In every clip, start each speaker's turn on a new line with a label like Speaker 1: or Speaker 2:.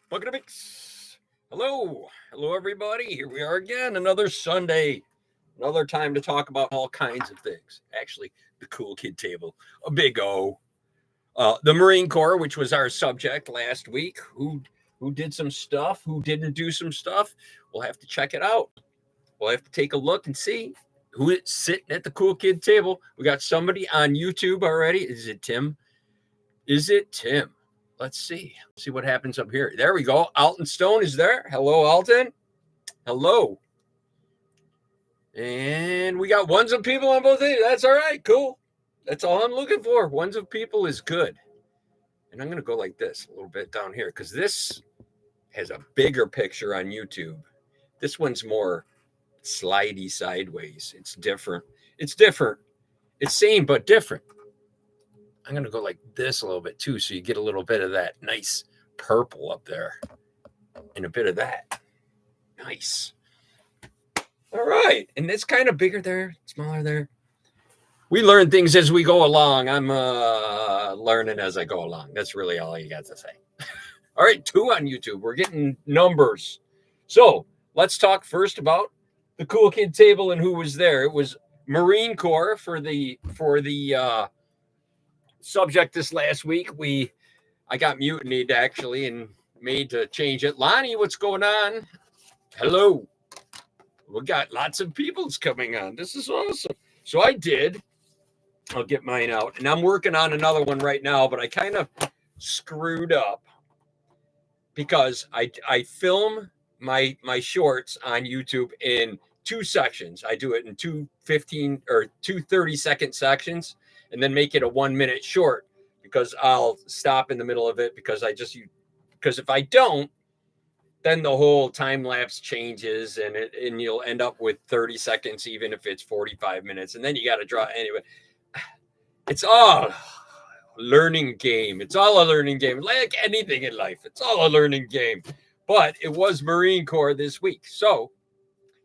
Speaker 1: Bucket of Picks. Hello. Hello, everybody. Here we are again. Another Sunday. Another time to talk about all kinds of things. Actually, the cool kid table. A big O. The Marine Corps, which was our subject last week. Who did some stuff? Who didn't do some stuff? We'll have to check it out. We'll have to take a look and see who is sitting at the cool kid table. We got somebody on YouTube already. Is it Tim? Is it Tim? Let's see. See what happens up here. There we go. Alton Stone is there. Hello, Alton. Hello. And we got ones of people on both ends. That's all right. Cool. That's all I'm looking for. Ones of people is good. And I'm going to go like this a little bit down here because this has a bigger picture on YouTube. This one's more slidey sideways. It's different. It's different. It's same but different. I'm going to go like this a little bit too, so you get a little bit of that nice purple up there and a bit of that. Nice. All right. And it's kind of bigger there, smaller there. We learn things as we go along. I'm learning as I go along. That's really all you got to say. All right, 2 on YouTube. We're getting numbers. So let's talk first about the cool kid table and who was there. It was Marine Corps for the subject this last week. I got mutinied actually and made to change it. Lonnie, what's going on? Hello. We got lots of people's coming on. This is awesome. So I'll get mine out, and I'm working on another one right now, but I kind of screwed up because I film my shorts on YouTube in 2 sections. I do it in 2 30-second sections and then make it a 1-minute short because I'll stop in the middle of it because if I don't, then the whole time lapse changes and you'll end up with 30 seconds, even if it's 45 minutes. And then you got to draw anyway. It's all a learning game. It's all a learning game. Like anything in life, it's all a learning game. But it was Marine Corps this week. So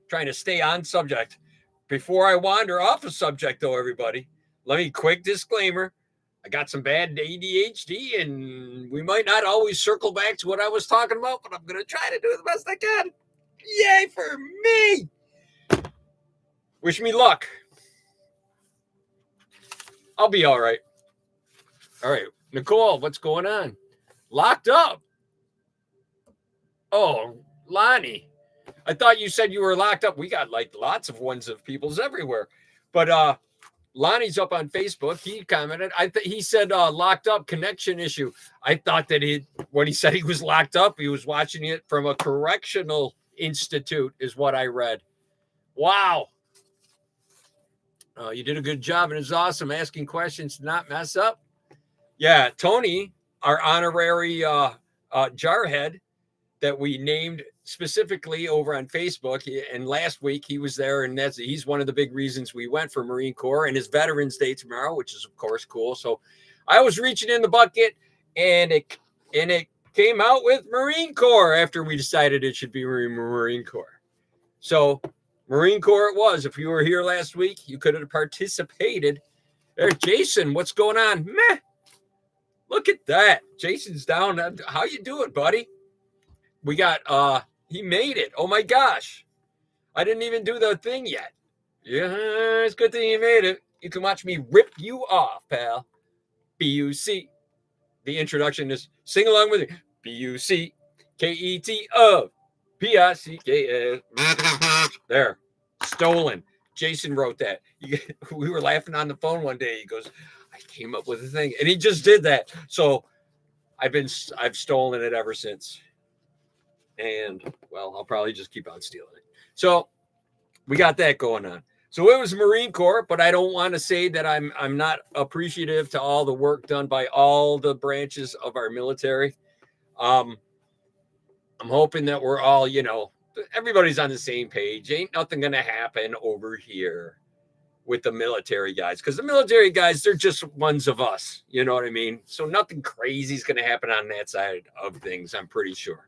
Speaker 1: trying to stay on subject. Before I wander off of subject, though, everybody, let me quick disclaimer. I got some bad ADHD, and we might not always circle back to what I was talking about, but I'm going to try to do the best I can. Yay for me! Wish me luck. I'll be all right. All right. Nicole, what's going on? Locked up. Oh, Lonnie. I thought you said you were locked up. We got like lots of ones of people's everywhere. But Lonnie's up on Facebook. He commented. He said locked up connection issue. I thought that when he said he was locked up, he was watching it from a correctional institute is what I read. Wow. You did a good job, and it's awesome asking questions to not mess up. Yeah, Tony, our honorary jarhead that we named specifically over on Facebook, and last week he was there, and he's one of the big reasons we went for Marine Corps, and his Veterans Day tomorrow, which is of course cool. So I was reaching in the bucket, and it came out with Marine Corps after we decided it should be Marine Corps. So Marine Corps it was. If you were here last week, you could have participated. There's Jason. What's going on? Meh. Look at that. Jason's down. How you doing, buddy? We got, he made it. Oh my gosh. I didn't even do the thing yet. Yeah, it's a good thing you made it. You can watch me rip you off, pal. B-U-C. The introduction is sing along with me. B-U-C-K-E-T-O. P-I-C-K-S. There. Stolen. Jason wrote that. We were laughing on the phone one day. He goes, I came up with a thing. And he just did that. So I've stolen it ever since. And, well, I'll probably just keep on stealing it. So we got that going on. So it was Marine Corps, but I don't want to say that I'm not appreciative to all the work done by all the branches of our military. I'm hoping that we're all, everybody's on the same page. Ain't nothing going to happen over here with the military guys, because the military guys, they're just ones of us. You know what I mean? So nothing crazy is going to happen on that side of things, I'm pretty sure.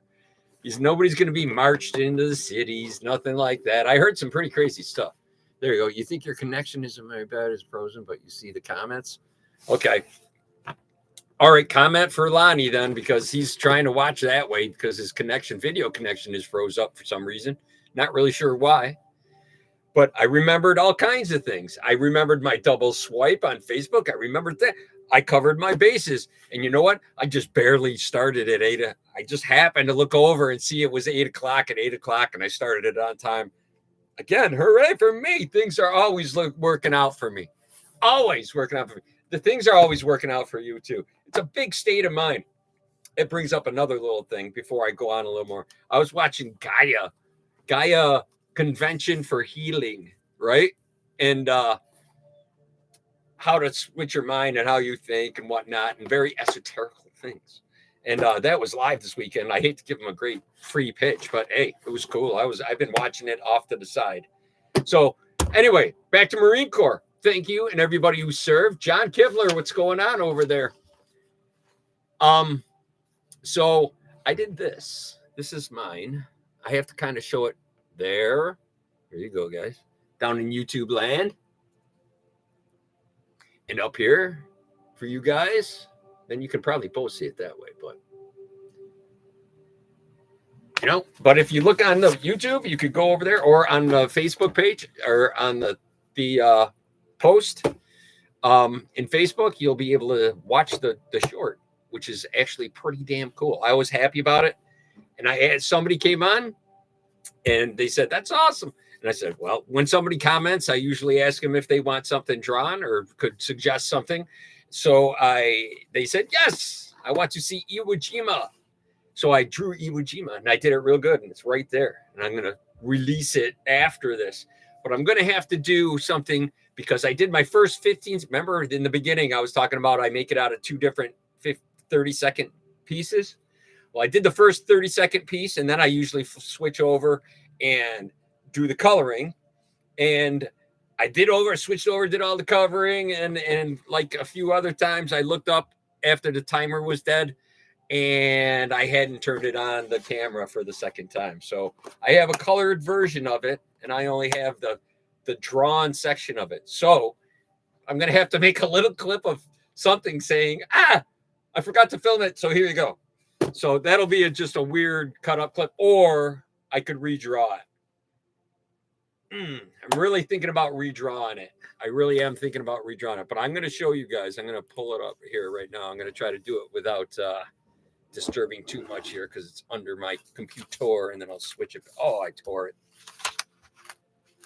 Speaker 1: Nobody's going to be marched into the cities, nothing like that. I heard some pretty crazy stuff. There you go. You think your connection isn't very bad, it's frozen, but you see the comments? Okay. All right, comment for Lonnie then, because he's trying to watch that way because his video connection is froze up for some reason. Not really sure why. But I remembered all kinds of things. I remembered my double swipe on Facebook. I remembered that. I covered my bases. And you know what? I just barely started at 8. I just happened to look over and see it was 8 o'clock at 8 o'clock, and I started it on time. Again, hooray for me. Things are always working out for me. Always working out for me. The things are always working out for you, too. It's a big state of mind. It brings up another little thing before I go on a little more. I was watching Gaia Convention for Healing, right? And how to switch your mind and how you think and whatnot, and very esoterical things. And that was live this weekend. I hate to give them a great free pitch, but hey, it was cool. I've been watching it off to the side. So anyway, back to Marine Corps. Thank you and everybody who served. John Kivler, what's going on over there? So I did this. This is mine. I have to kind of show it there. There you go, guys. Down in YouTube land. And up here for you guys. Then you can probably both see it that way, but you know, but if you look on the YouTube, you could go over there, or on the Facebook page, or on the post in Facebook, you'll be able to watch the short, which is actually pretty damn cool. I was happy about it. And I had somebody came on and they said, that's awesome. And I said, well, when somebody comments, I usually ask them if they want something drawn or could suggest something. So they said, yes, I want to see Iwo Jima. So I drew Iwo Jima and I did it real good. And it's right there. And I'm going to release it after this. But I'm going to have to do something because I did my first 15. Remember in the beginning, I was talking about I make it out of 2 different 30-second pieces. Well, I did the first 30-second piece, and then I usually switch over and do the coloring. And I switched over, did all the covering, and like a few other times, I looked up after the timer was dead, and I hadn't turned it on the camera for the second time. So I have a colored version of it, and I only have the drawn section of it. So I'm going to have to make a little clip of something saying, I forgot to film it. So here you go. So that'll be just a weird cut up clip, or I could redraw it. I'm really thinking about redrawing it. I really am thinking about redrawing it, but I'm going to show you guys. I'm going to pull it up here right now. I'm going to try to do it without disturbing too much here because it's under my computer, and then I'll switch it. Oh, I tore it.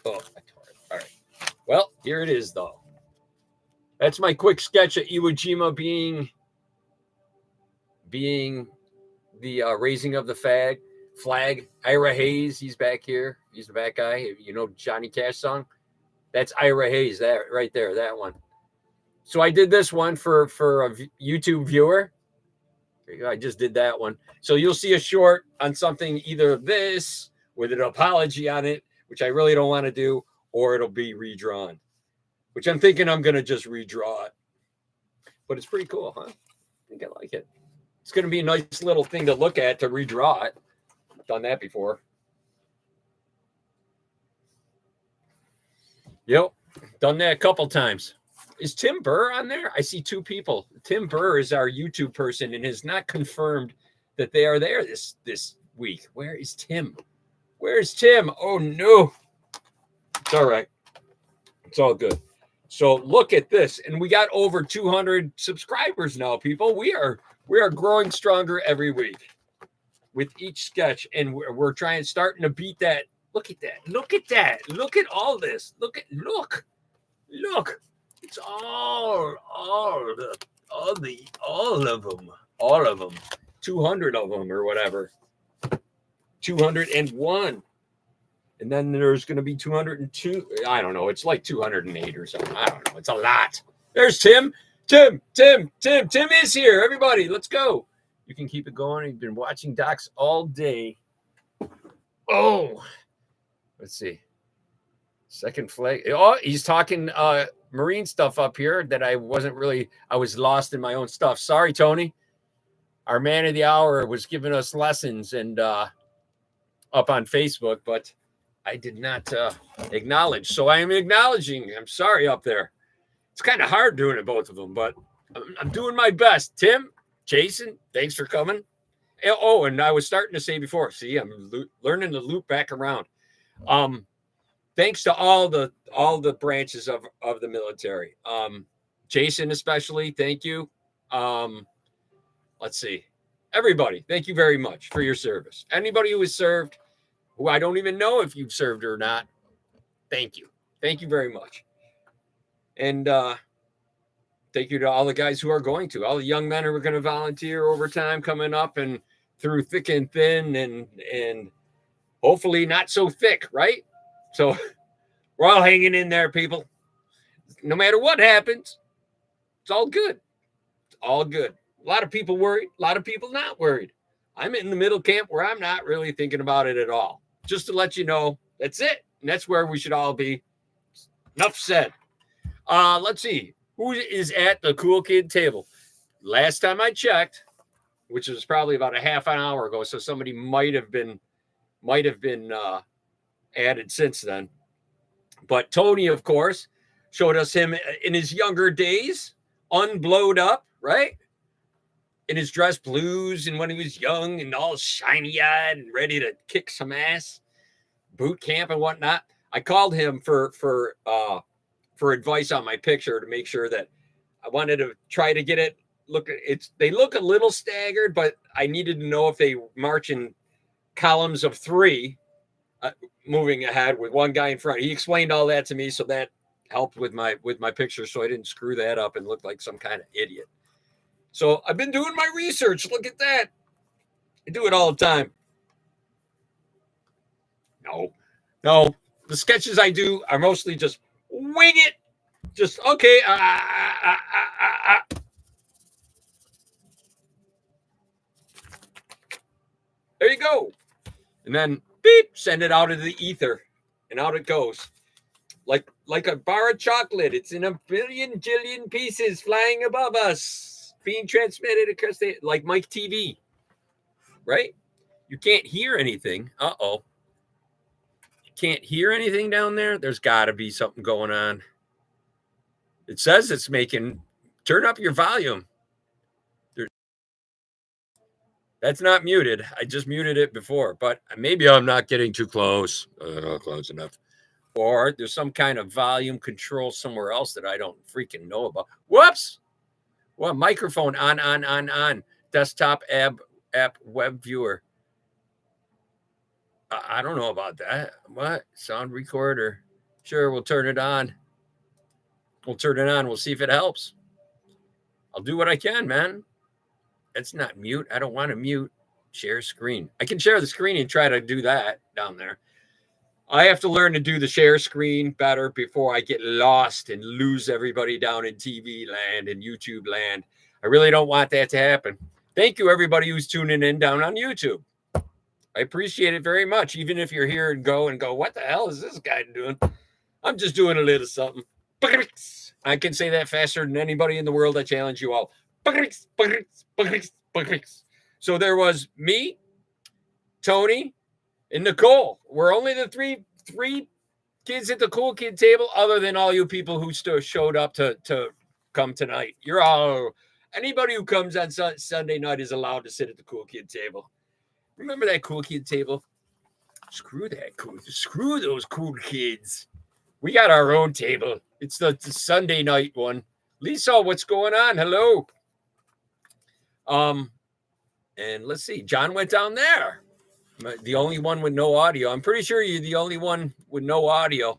Speaker 1: Oh, I tore it. All right. Well, here it is, though. That's my quick sketch of Iwo Jima being the raising of the flag. Ira Hayes, he's back here. He's the back guy. You know Johnny Cash song? That's Ira Hayes, that right there, that one. So I did this one for a YouTube viewer. There you go. I just did that one. So you'll see a short on something, either this with an apology on it, which I really don't want to do, or it'll be redrawn, which I'm thinking I'm going to just redraw it. But it's pretty cool, huh? I think I like it. It's going to be a nice little thing to look at to redraw it. I've done that before. Yep, done that a couple times. Is Tim Burr on there? I see 2 people. Tim Burr is our YouTube person and has not confirmed that they are there this week. Where is Tim? Where's Tim? Oh, no. It's all right. It's all good. So look at this. And we got over 200 subscribers now, people. We are growing stronger every week with each sketch. And we're starting to beat that. Look at that. Look at that. Look at all this. Look. It's all of them. 200 of them or whatever. 201. And then there's going to be 202. I don't know. It's like 208 or something. I don't know. It's a lot. There's Tim. Tim is here. Everybody, let's go. You can keep it going. You've been watching Docs all day. Oh, let's see. Second flag. Oh, he's talking Marine stuff up here that I was lost in my own stuff. Sorry, Tony. Our man of the hour was giving us lessons and up on Facebook, but I did not acknowledge. So I am acknowledging. I'm sorry up there. It's kind of hard doing it, both of them, but I'm doing my best. Tim, Jason, thanks for coming. Oh, and I was starting to say before, see, I'm learning to loop back around. Thanks to all the branches of the military. Jason especially, thank you. Let's see. Everybody, thank you very much for your service. Anybody who has served, who I don't even know if you've served or not, thank you. Thank you very much. And thank you to all the guys who are going to, all the young men who are going to volunteer overtime coming up and through thick and thin and hopefully not so thick, right? So we're all hanging in there, people. No matter what happens, it's all good. It's all good. A lot of people worried, a lot of people not worried. I'm in the middle camp where I'm not really thinking about it at all. Just to let you know, that's it. And that's where we should all be. Enough said. Let's see. Who is at the cool kid table? Last time I checked, which was probably about a half an hour ago, so somebody might have been added since then. But Tony, of course, showed us him in his younger days, unblowed up, right? In his dress blues and when he was young and all shiny-eyed and ready to kick some ass, boot camp and whatnot. I called him for advice on my picture to make sure that I wanted to try to get it. They look a little staggered, but I needed to know if they march in columns of 3, moving ahead with one guy in front. He explained all that to me, so that helped with my picture, so I didn't screw that up and look like some kind of idiot. So I've been doing my research. Look at that. I do it all the time. No. The sketches I do are mostly just wing it. Just, okay. There you go. And then, beep, send it out into the ether. And out it goes. Like a bar of chocolate. It's in a billion, jillion pieces flying above us. Being transmitted across like Mike TV. Right? You can't hear anything. Uh-oh. You can't hear anything down there? There's got to be something going on. It says it's making... Turn up your volume. That's not muted. I just muted it before, but maybe I'm not getting too close. Not close enough. Or there's some kind of volume control somewhere else that I don't freaking know about. Whoops! Well, microphone on. Desktop app web viewer. I don't know about that. What? Sound recorder. Sure, we'll turn it on. We'll see if it helps. I'll do what I can, man. It's not mute. I don't want to mute. Share screen. I can share the screen and try to do that down there. I have to learn to do the share screen better before I get lost and lose everybody down in TV land and YouTube land. I really don't want that to happen. Thank you, everybody who's tuning in down on YouTube. I appreciate it very much. Even if you're here and go, what the hell is this guy doing? I'm just doing a little something. I can say that faster than anybody in the world. I challenge you all. So there was me, Tony, and Nicole. We're only the three kids at the cool kid table, other than all you people who still showed up to come tonight. You're all... Anybody who comes on Sunday night is allowed to sit at the cool kid table. Remember that cool kid table? Screw those cool kids. We got our own table. It's the Sunday night one. Lisa, what's going on? Hello. And let's see. John went down there. The only one with no audio. I'm pretty sure you're the only one with no audio.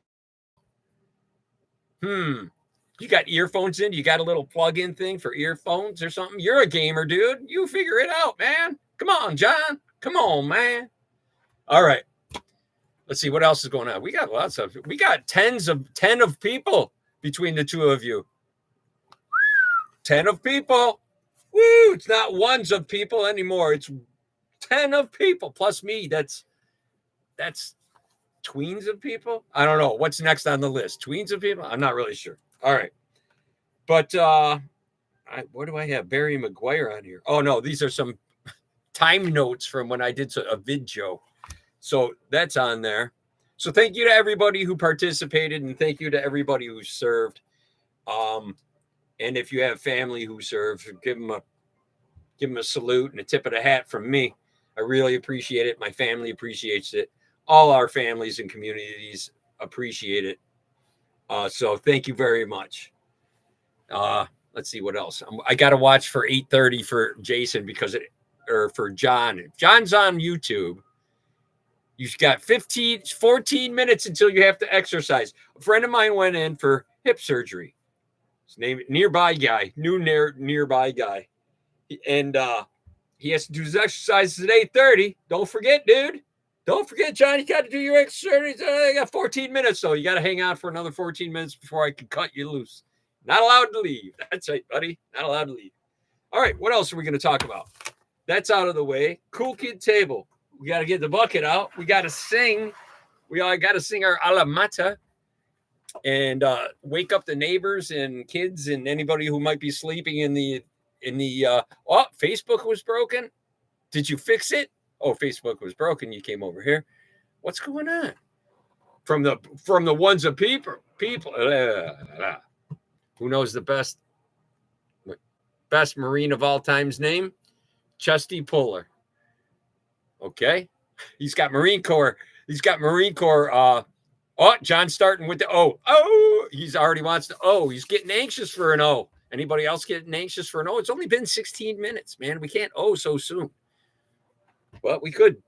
Speaker 1: You got earphones in? You got a little plug-in thing for earphones or something? You're a gamer, dude. You figure it out, man. Come on, John. Come on, man. All right. Let's see what else is going on. We got lots of... We got 10 of people between the two of you. 10 of people. Woo! It's not ones of people anymore. It's 10 of people plus me. That's tweens of people. I don't know what's next on the list. Tweens of people. I'm not really sure. All right, but what do I have? Barry McGuire on here. Oh no, these are some time notes from when I did a video. So that's on there. So thank you to everybody who participated, and thank you to everybody who served. And if you have family who serve, give them a salute and a tip of the hat from me. I really appreciate it. My family appreciates it. All our families and communities appreciate it. So thank you very much. Let's see what else. I got to watch for 8:30 for Jason or for John. If John's on YouTube, you've got 14 minutes until you have to exercise. A friend of mine went in for hip surgery. His name, nearby guy, nearby guy. And he has to do his exercises at 8:30. Don't forget, dude. Don't forget, John, you got to do your exercises. I got 14 minutes, so you got to hang out for another 14 minutes before I can cut you loose. Not allowed to leave. That's right, buddy. Not allowed to leave. All right, what else are we going to talk about? That's out of the way. Cool Kid Table. We got to get the bucket out. We got to sing. We all got to sing our Alamata and wake up the neighbors and kids and anybody who might be sleeping in the Facebook was broken. Did you fix it? Oh, Facebook was broken. You came over here. What's going on? From the ones of people. Who knows the best Marine of all time's name? Chesty Puller. Okay. He's got Marine Corps. John's starting with the O. Oh, he's already wants to O. He's getting anxious for an O. Anybody else getting anxious for an O? It's only been 16 minutes, man. We can't O so soon. But we could.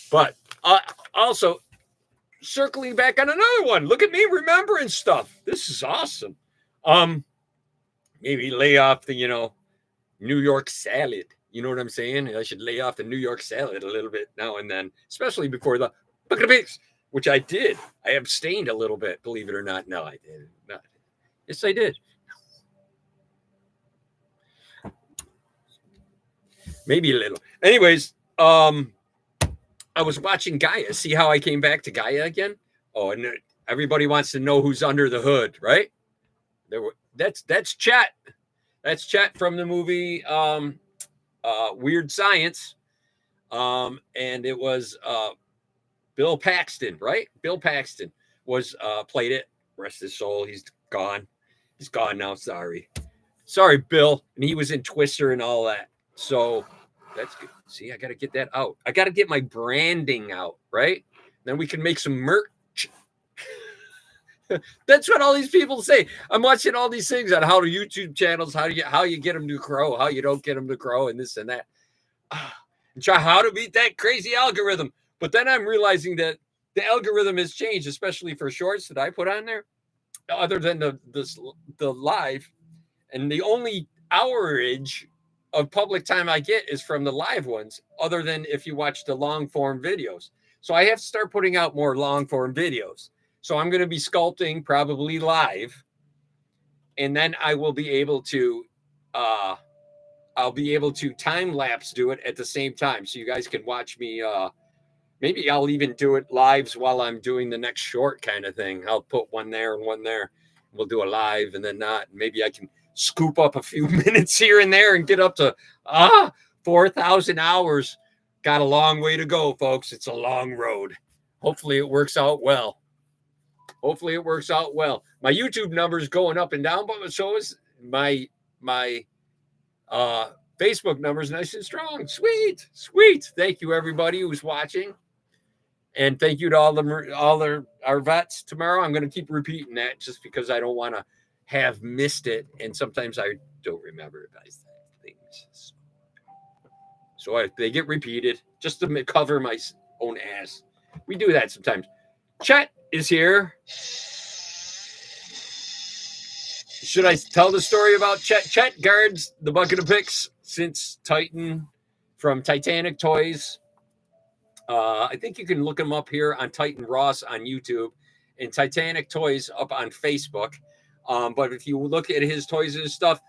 Speaker 1: But also, circling back on another one. Look at me remembering stuff. This is awesome. Maybe lay off the, New York salad. You know what I'm saying? I should lay off the New York salad a little bit now and then, especially before the Bucket of Picks, which I did. I abstained a little bit, believe it or not. No, I didn't. No. Yes, I did. Maybe a little. Anyways, I was watching Gaia. See how I came back to Gaia again? Oh, and everybody wants to know who's under the hood, right? That's Chet. That's Chet from the movie Weird Science. And it was Bill Paxton, right? Bill Paxton played it. Rest his soul. He's gone. He's gone now. Sorry, Bill. And he was in Twister and all that. So that's good. See, I got to get that out. I got to get my branding out, right? Then we can make some merch. That's what all these people say. I'm watching all these things on how to YouTube channels, how you get them to grow, how you don't get them to grow, and this and that. And try how to beat that crazy algorithm. But then I'm realizing that the algorithm has changed, especially for shorts that I put on there, other than the live. And the only hourage of public time I get is from the live ones, other than if you watch the long form videos. So I have to start putting out more long form videos. So I'm going to be sculpting probably live, and then I will be able to time lapse do it at the same time, so you guys can watch me. Maybe I'll even do it lives while I'm doing the next short kind of thing. I'll put one there and one there. We'll do a live and then not. Maybe I can scoop up a few minutes here and there and get up to 4,000 hours. Got a long way to go, folks. It's a long road. Hopefully it works out well. My YouTube numbers going up and down, but so is my Facebook numbers nice and strong. Sweet. Thank you everybody who's watching, and thank you to all our vets. Tomorrow I'm going to keep repeating that just because I don't want to have missed it, and sometimes I don't remember things. So they get repeated just to cover my own ass. We do that sometimes. Chet is here. Should I tell the story about Chet? Chet guards the Bucket of Picks since Titan, from Titanic Toys. I think you can look him up here on Titan Ross on YouTube and Titanic Toys up on Facebook. But if you look at his toys and stuff,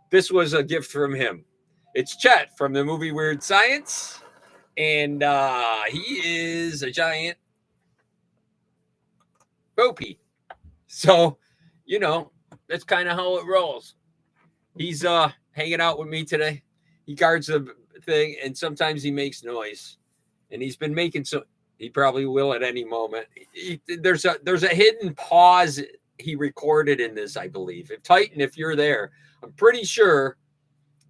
Speaker 1: this was a gift from him. It's Chet from the movie Weird Science. And he is a giant Opie. So, that's kind of how it rolls. He's hanging out with me today. He guards the thing, and sometimes he makes noise. And he's been making he probably will at any moment. There's a hidden pause he recorded in this, I believe. If Titan, if you're there, I'm pretty sure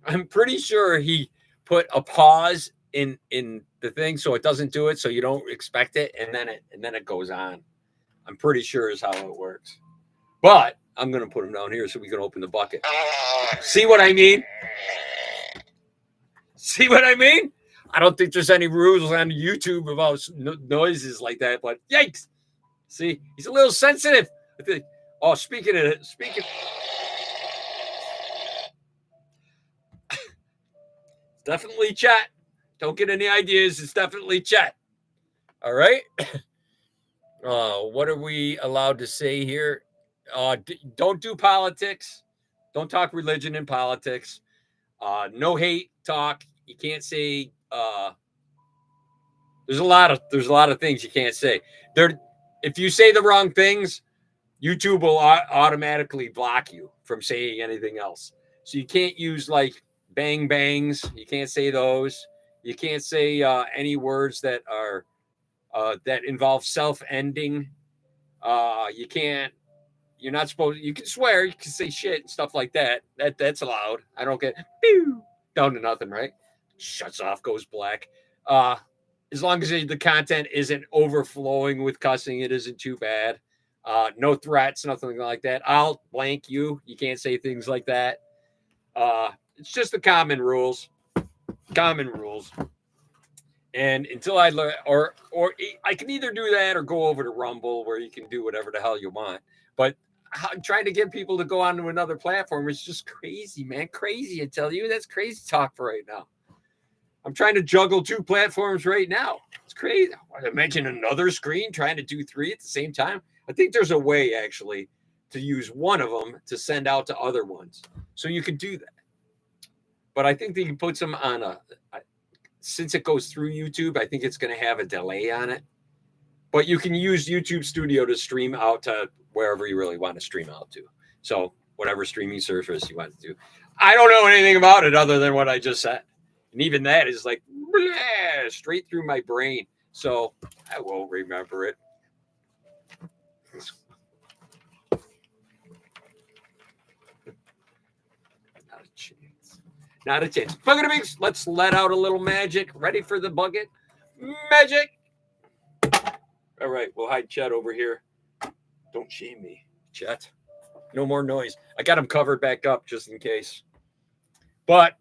Speaker 1: he put a pause in the thing so it doesn't do it, so you don't expect it, and then it goes on. I'm pretty sure is how it works. But I'm gonna put him down here so we can open the bucket. See what I mean? See what I mean? I don't think there's any rules on YouTube about noises like that, but yikes! See, he's a little sensitive. Oh, speaking, it's definitely chat. Don't get any ideas. It's definitely chat. All right. What are we allowed to say here? Don't do politics. Don't talk religion and politics. No hate talk. You can't say. There's a lot of things you can't say. If you say the wrong things, YouTube will automatically block you from saying anything else. So you can't use like bang bangs. You can't say those. You can't say any words that are that involve self-ending. You can't. You're not supposed. You can swear. You can say shit and stuff like that. That's allowed. I don't get down to nothing. Right? Shuts off. Goes black. As long as the content isn't overflowing with cussing, it isn't too bad. No threats, nothing like that. I'll blank you. You can't say things like that. It's just the common rules. Common rules. And until I learn, or I can either do that or go over to Rumble where you can do whatever the hell you want. But trying to get people to go onto another platform is just crazy, man. Crazy, I tell you. That's crazy talk for right now. I'm trying to juggle 2 platforms right now. It's crazy. I mentioned another screen, trying to do 3 at the same time. I think there's a way, actually, to use one of them to send out to other ones. So you can do that. But I think that you put them on since it goes through YouTube, I think it's going to have a delay on it. But you can use YouTube Studio to stream out to wherever you really want to stream out to. So whatever streaming service you want to do. I don't know anything about it other than what I just said. And even that is like straight through my brain. So I won't remember it. Not a chance. Not a chance. Bucket of Binks. Let's let out a little magic. Ready for the bucket? Magic. All right. We'll hide Chet over here. Don't shame me, Chet. No more noise. I got him covered back up just in case. But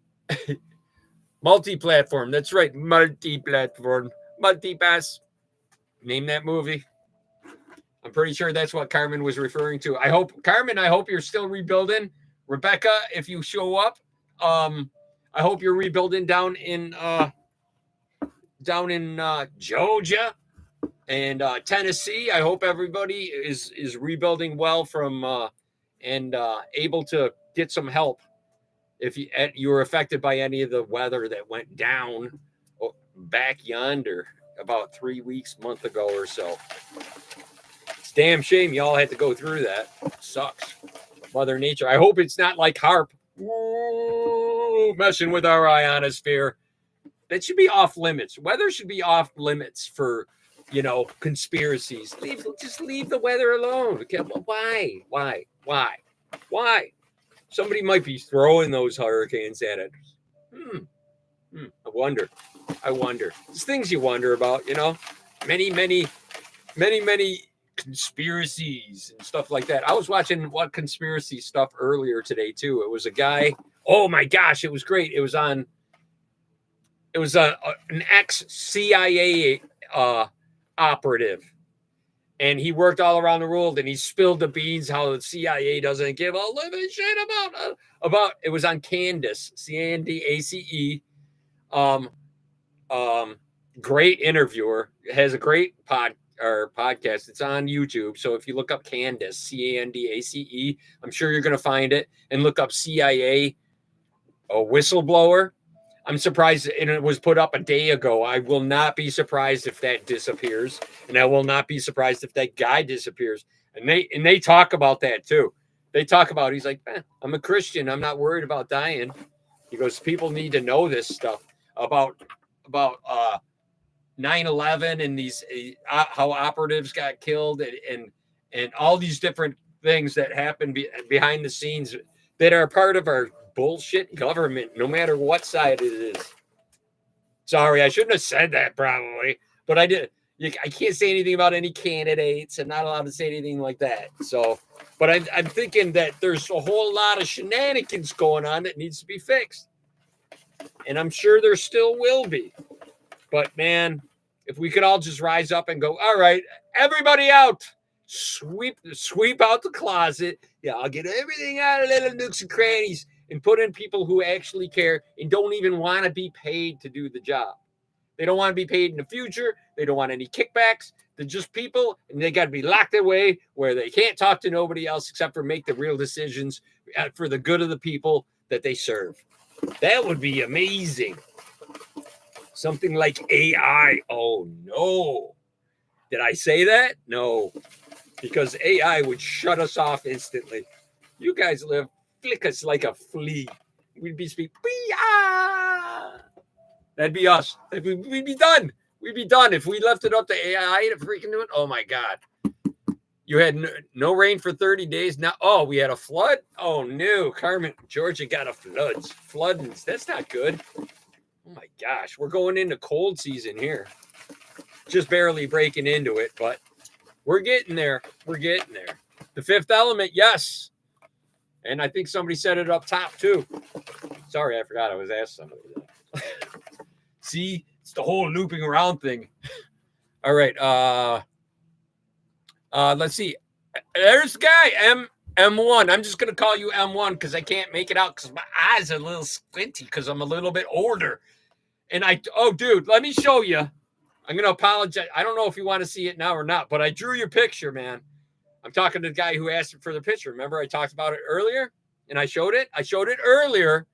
Speaker 1: multi-platform. That's right. Multi-platform. Multi-pass. Name that movie. I'm pretty sure that's what Carmen was referring to. Carmen, I hope you're still rebuilding. Rebecca, if you show up, I hope you're rebuilding down in Georgia and Tennessee. I hope everybody is rebuilding well from and able to get some help. If you were affected by any of the weather that went down back yonder about 3 weeks, month ago or so. It's a damn shame y'all had to go through that. It sucks. Mother Nature. I hope it's not like HARP. Ooh, messing with our ionosphere. That should be off limits. Weather should be off limits for, conspiracies. Just leave the weather alone. Okay? Why? Somebody might be throwing those hurricanes at it. I wonder. There's things you wonder about, many conspiracies and stuff like that. I was watching conspiracy stuff earlier today too. It was a guy. Oh my gosh, it was great. It was an ex-CIA operative. And he worked all around the world, and he spilled the beans how the CIA doesn't give a living shit about. It was on Candace, CANDACE. Great interviewer, has a great podcast. It's on YouTube. So if you look up Candace, CANDACE, I'm sure you're going to find it. And look up CIA, a whistleblower. I'm surprised, and it was put up a day ago. I will not be surprised if that disappears, and I will not be surprised if that guy disappears. And they talk about that too. They talk about, he's like, I'm a Christian. I'm not worried about dying. He goes, people need to know this stuff about 9/11 and these how operatives got killed and all these different things that happen behind the scenes that are part of our bullshit government, no matter what side it is. Sorry, I shouldn't have said that probably, but I did. I can't say anything about any candidates. I'm not allowed to say anything like that. So, but I'm thinking that there's a whole lot of shenanigans going on that needs to be fixed. And I'm sure there still will be. But man, if we could all just rise up and go, all right, everybody out, sweep out the closet. Yeah, I'll get everything out of little nooks and crannies and put in people who actually care and don't even want to be paid to do the job. They don't want to be paid in the future. They don't want any kickbacks. They're just people, and they got to be locked away where they can't talk to nobody else except for make the real decisions for the good of the people that they serve. That would be amazing. Something like AI. Oh, no. Did I say that? No. Because AI would shut us off instantly. You guys flick us like a flea. We'd be speaking. That'd be us. We'd be done. We'd be done. If we left it up to AI to freaking do it, oh my God. You had no rain for 30 days. Now, we had a flood. Oh no, Carmen, Georgia got a flooding. That's not good. Oh my gosh, we're going into cold season here. Just barely breaking into it, but we're getting there. We're getting there. The fifth element, yes. And I think somebody said it up top too. Sorry, I forgot I was asked somebody that. See, it's the whole looping around thing. All right. Let's see. There's the guy, M1. I'm just gonna call you M1 because I can't make it out because my eyes are a little squinty because I'm a little bit older. And dude, let me show you. I'm gonna apologize. I don't know if you want to see it now or not, but I drew your picture, man. I'm talking to the guy who asked for the picture. Remember, I talked about it earlier, and I showed it. I showed it earlier.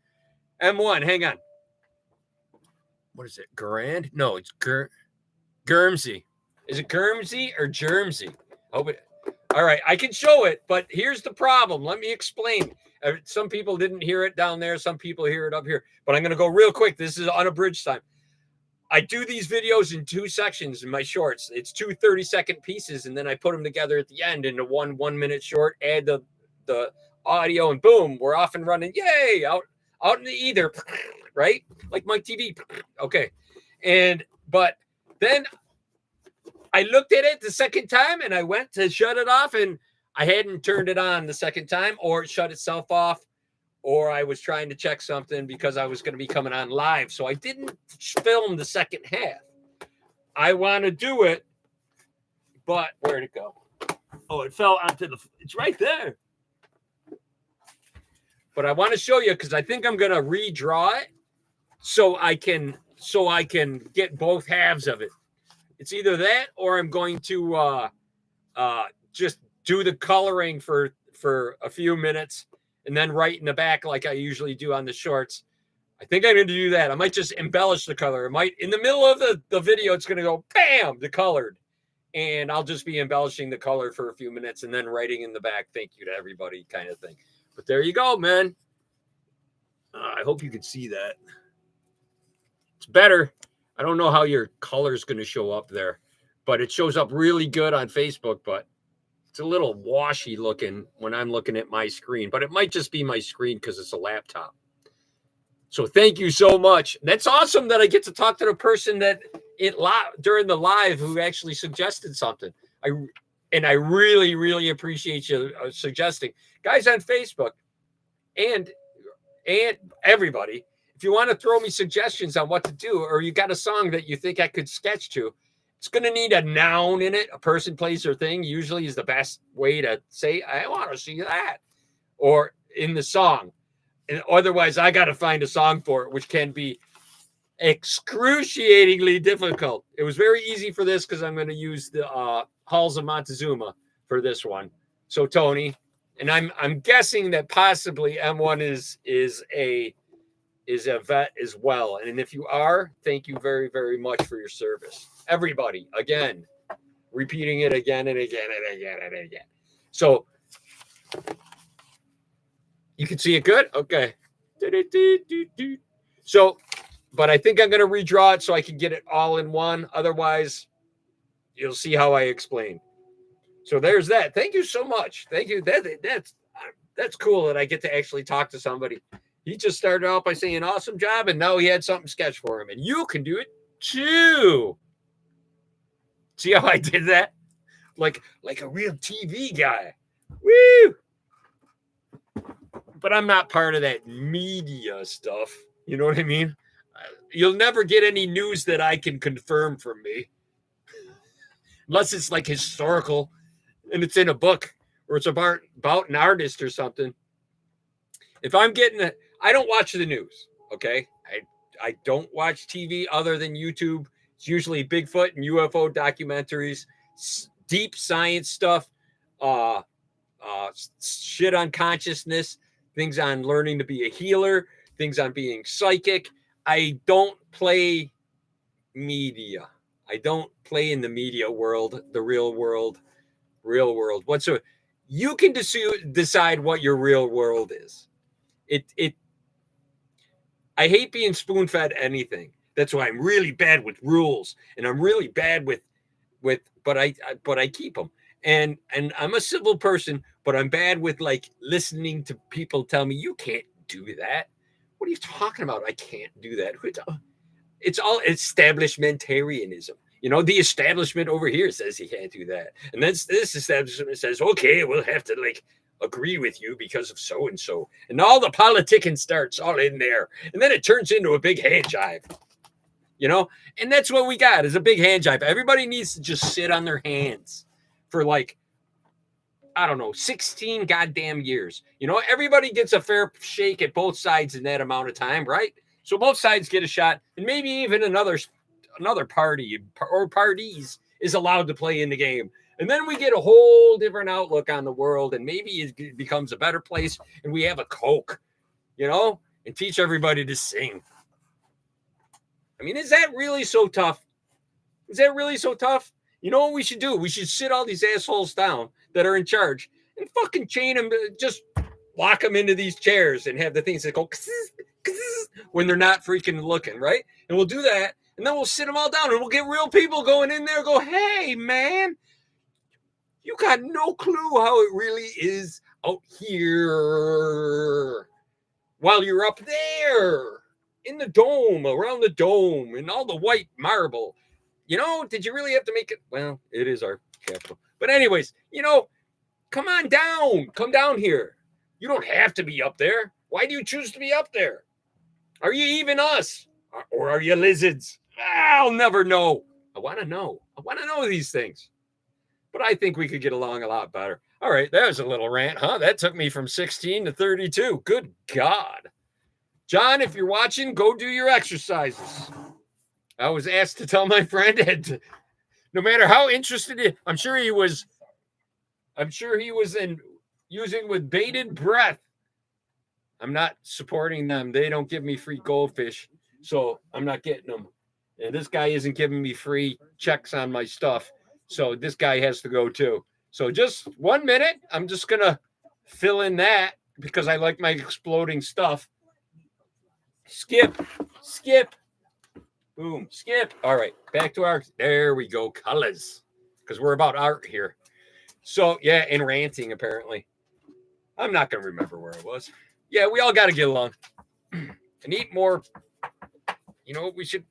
Speaker 1: M1. Hang on. What is it? Grand? No, it's Guernsey. Is it Guernsey or Jersey? All right, I can show it, but here's the problem. Let me explain. Some people didn't hear it down there. Some people hear it up here. But I'm going to go real quick. This is unabridged time. I do these videos in 2 sections in my shorts. It's 2 30-second pieces, and then I put them together at the end into one 1-minute short, add the audio, and boom, we're off and running. Yay! Out in the ether, right? Like my TV. Okay. But then I looked at it the second time and I went to shut it off and I hadn't turned it on the second time, or it shut itself off, or I was trying to check something because I was going to be coming on live. So I didn't film the second half. I want to do it, but where'd it go? Oh, it fell onto it's right there. But I want to show you because I think I'm going to redraw it so I can get both halves of it. It's either that or I'm going to just do the coloring for a few minutes and then write in the back like I usually do on the shorts. I think I'm going to do that. I might just embellish the color. It might, in the middle of the video, it's going to go, bam, the colored. And I'll just be embellishing the color for a few minutes and then writing in the back, thank you to everybody kind of thing. But there you go, man. I hope you can see that. It's better. I don't know how your color is going to show up there, but it shows up really good on Facebook, but it's a little washy looking when I'm looking at my screen, but it might just be my screen because it's a laptop. So thank you so much. That's awesome that I get to talk to the person that during the live who actually suggested something. I really, really appreciate you suggesting. Guys on Facebook and everybody, if you want to throw me suggestions on what to do, or you got a song that you think I could sketch to, it's going to need a noun in it. A person, place, or thing usually is the best way to say, I want to see that, or in the song. And otherwise, I got to find a song for it, which can be excruciatingly difficult. It was very easy for this because I'm going to use the Halls of Montezuma for this one. So Tony, and I'm guessing that possibly M1 is a vet as well. And if you are, thank you very, very much for your service. Everybody, again, repeating it again and again and again and again. So you can see it good? Okay. So, but I think I'm going to redraw it so I can get it all in one. Otherwise, you'll see how I explain. So there's that. Thank you so much. Thank you. That's cool that I get to actually talk to somebody. He just started out by saying awesome job, and now he had something sketched for him, and you can do it too. See how I did that? Like a real TV guy. Woo! But I'm not part of that media stuff. You know what I mean? You'll never get any news that I can confirm from me. Unless it's like historical and it's in a book or it's about an artist or something. If I'm getting I don't watch the news, okay? I don't watch TV other than YouTube. It's usually Bigfoot and UFO documentaries, deep science stuff, shit on consciousness, things on learning to be a healer, things on being psychic. I don't play media. I don't play in the media world, the real world. You can decide what your real world is. I hate being spoon-fed anything. That's why I'm really bad with rules, and I'm really bad with but I keep them. And I'm a civil person, but I'm bad with like listening to people tell me you can't do that. What are you talking about? I can't do that. It's all establishmentarianism. You know, the establishment over here says he can't do that. And then this establishment says, okay, we'll have to like agree with you because of so and so. And all the politicking starts all in there. And then it turns into a big hand jive. You know, and that's what we got is a big hand jive. Everybody needs to just sit on their hands for like, I don't know, 16 goddamn years. You know, everybody gets a fair shake at both sides in that amount of time, right? So both sides get a shot, and maybe even another party or parties is allowed to play in the game. And then we get a whole different outlook on the world, and maybe it becomes a better place, and we have a Coke, you know, and teach everybody to sing. I mean, is that really so tough? Is that really so tough? You know what we should do? We should sit all these assholes down that are in charge and fucking chain them, just lock them into these chairs and have the things that go when they're not freaking looking, right? And we'll do that, and then we'll sit them all down, and we'll get real people going in there, go, hey, man, you got no clue how it really is out here while you're up there in the dome, around the dome, and all the white marble. You know, did you really have to make it? Well, it is our capital. But anyways, you know, come on down. Come down here. You don't have to be up there. Why do you choose to be up there? Are you even us? Or are you lizards? I'll never know. I want to know. I want to know these things. But I think we could get along a lot better. All right, that was a little rant, huh? That took me from 16 to 32. Good God. John, if you're watching, go do your exercises. I was asked to tell my friend that no matter how interested I'm sure he was in using with bated breath. I'm not supporting them. They don't give me free goldfish, so I'm not getting them. And this guy isn't giving me free checks on my stuff, so this guy has to go too. So just 1 minute. I'm just going to fill in that because I like my exploding stuff. Skip. Boom, skip. All right, back to our, there we go, colors, because we're about art here. So, yeah, and ranting, apparently. I'm not going to remember where I was. Yeah, we all got to get along and eat more. You know what we should,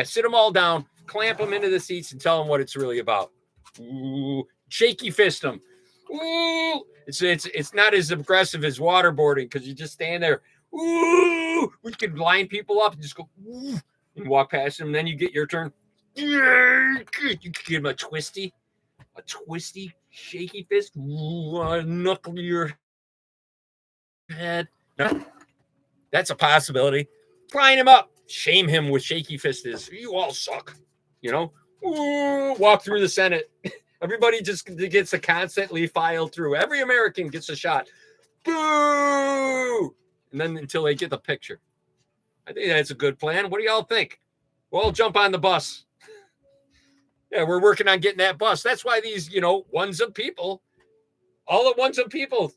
Speaker 1: sit them all down, clamp them into the seats, and tell them what it's really about. Ooh, shaky fist them. Ooh, it's not as aggressive as waterboarding because you just stand there. Ooh, we could line people up and just go, ooh, and walk past them. And then you get your turn. You could give them a twisty, shaky fist. Ooh, knuckle your head. That's a possibility. Line him up. Shame him with shaky fist is. You all suck. You know? Ooh, walk through the Senate. Everybody just gets to constantly file through. Every American gets a shot. Boo! And then until they get the picture. I think that's a good plan. What do y'all think? We'll all jump on the bus. Yeah, we're working on getting that bus. That's why these, ones of people, all the ones of people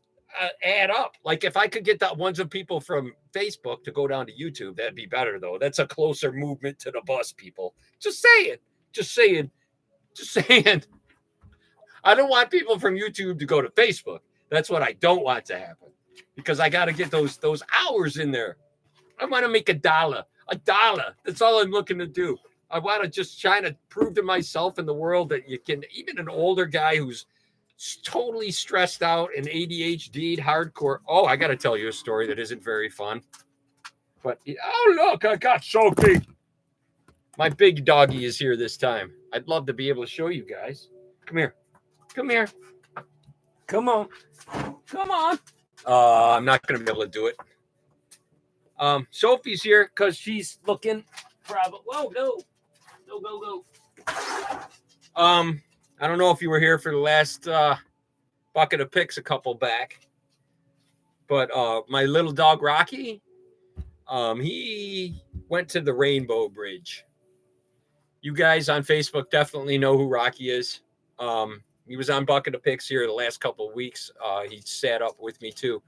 Speaker 1: add up. Like if I could get that ones of people from Facebook to go down to YouTube, that'd be better though. That's a closer movement to the bus, people. Just saying. I don't want people from YouTube to go to Facebook. That's what I don't want to happen, because I got to get those hours in there. I want to make $1. $1. That's all I'm looking to do. I want to just try to prove to myself and the world that you can, even an older guy who's totally stressed out and ADHD'd hardcore. Oh, I got to tell you a story that isn't very fun. But, oh, look, I got so big. My big doggy is here this time. I'd love to be able to show you guys. Come here. Come here. Come on. Come on. I'm not going to be able to do it. Sophie's here because she's looking probably. Whoa, no. No, go, go. I don't know if you were here for the last bucket of picks a couple back, but my little dog Rocky, he went to the Rainbow Bridge. You guys on Facebook definitely know who Rocky is. He was on bucket of picks here the last couple of weeks. He sat up with me too.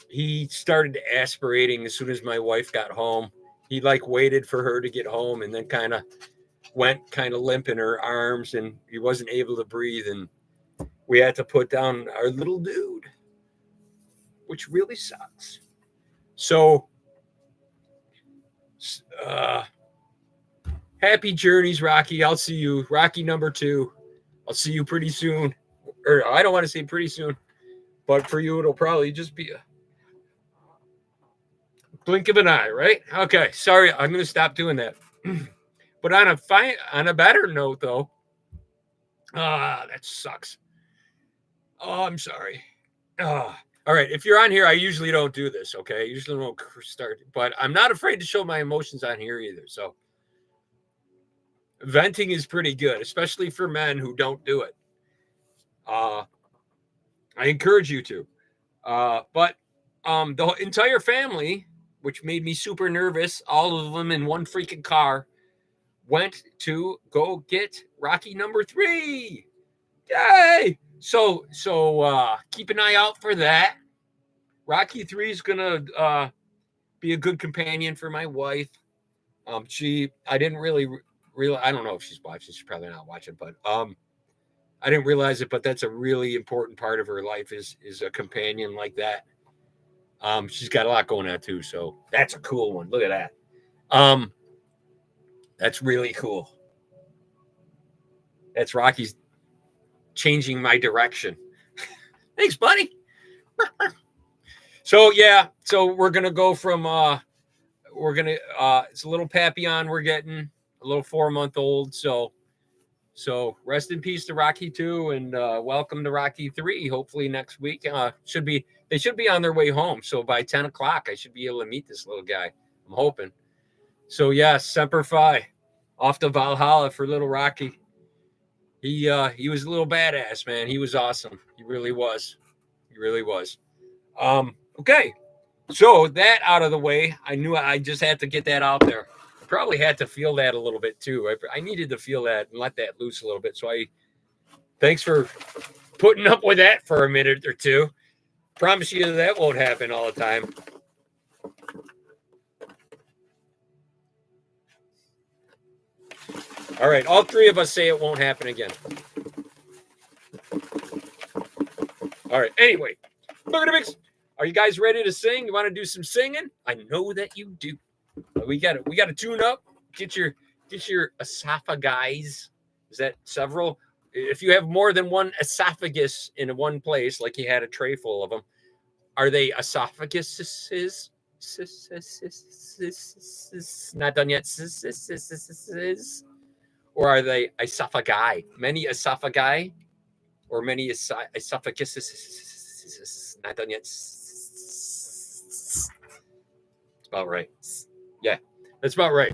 Speaker 1: He started aspirating as soon as my wife got home. He waited for her to get home and then kind of went limp in her arms, and he wasn't able to breathe. And we had to put down our little dude, which really sucks. So, happy journeys, Rocky. I'll see you. Rocky number 2. I'll see you pretty soon. Or I don't want to say pretty soon, but for you, it'll probably just be a blink of an eye, right? Okay, sorry, I'm going to stop doing that. But on a better note, though, that sucks. Oh, I'm sorry. All right, if you're on here, I usually don't do this, okay? I usually don't start, but I'm not afraid to show my emotions on here either, so venting is pretty good, especially for men who don't do it. I encourage you to. But the entire family, which made me super nervous, all of them in one freaking car, went to go get Rocky number 3. Yay! So keep an eye out for that. Rocky 3 is gonna be a good companion for my wife. I didn't really I don't know if she's watching. She's probably not watching, but I didn't realize it. But that's a really important part of her life is a companion like that. She's got a lot going on too, so that's a cool one. Look at that. That's really cool. That's Rocky's changing my direction. Thanks, buddy. So we're gonna go from it's a little Papillon we're getting, a little 4-month-old. So rest in peace to Rocky 2, and welcome to Rocky 3. Hopefully next week. They should be on their way home. So by 10 o'clock, I should be able to meet this little guy. I'm hoping. So yes, Semper Fi, off to Valhalla for little Rocky. He was a little badass, man. He was awesome. He really was. Okay. So that out of the way, I knew I just had to get that out there. I probably had to feel that a little bit too. I needed to feel that and let that loose a little bit. So thanks for putting up with that for a minute or two. Promise you that won't happen all the time. All right, all 3 of us say it won't happen again. All right, anyway, look at the mix. Are you guys ready to sing? You want to do some singing? I know that you do. We got to tune up. Get your esophagus. Is that several? If you have more than one esophagus in one place, like you had a tray full of them, are they esophaguses? Not done yet. Or are they esophagi? Many esophagi? Or many esophaguses? Not done yet. It's about right. Yeah, that's about right.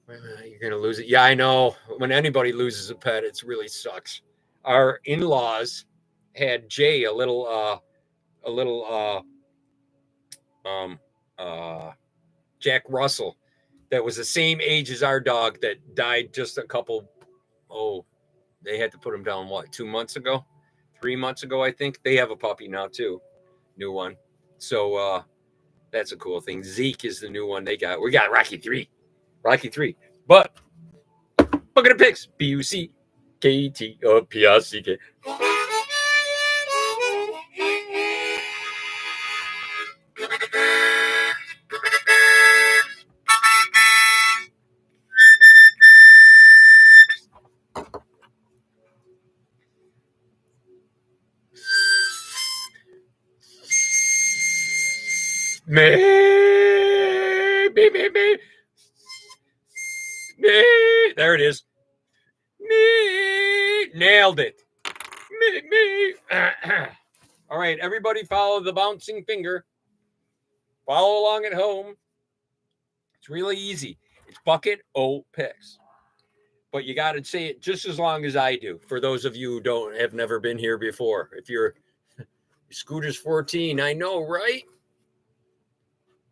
Speaker 1: You're going to lose it. Yeah, I know. When anybody loses a pet, it really sucks. Our in-laws had Jay, a little Jack Russell, that was the same age as our dog that died just a couple, they had to put him down, 2 months ago? 3 months ago, I think. They have a puppy now, too. New one. So that's a cool thing. Zeke is the new one they got. We got Rocky 3. But look at the picks. BUC. K-T-O-P-I-C-K. Me. There it is. Me. Nailed it. Me. All right, everybody follow the bouncing finger. Follow along at home. It's really easy. It's bucket O picks. But you got to say it just as long as I do. For those of you who have never been here before. If you're Scooter's 14, I know, right?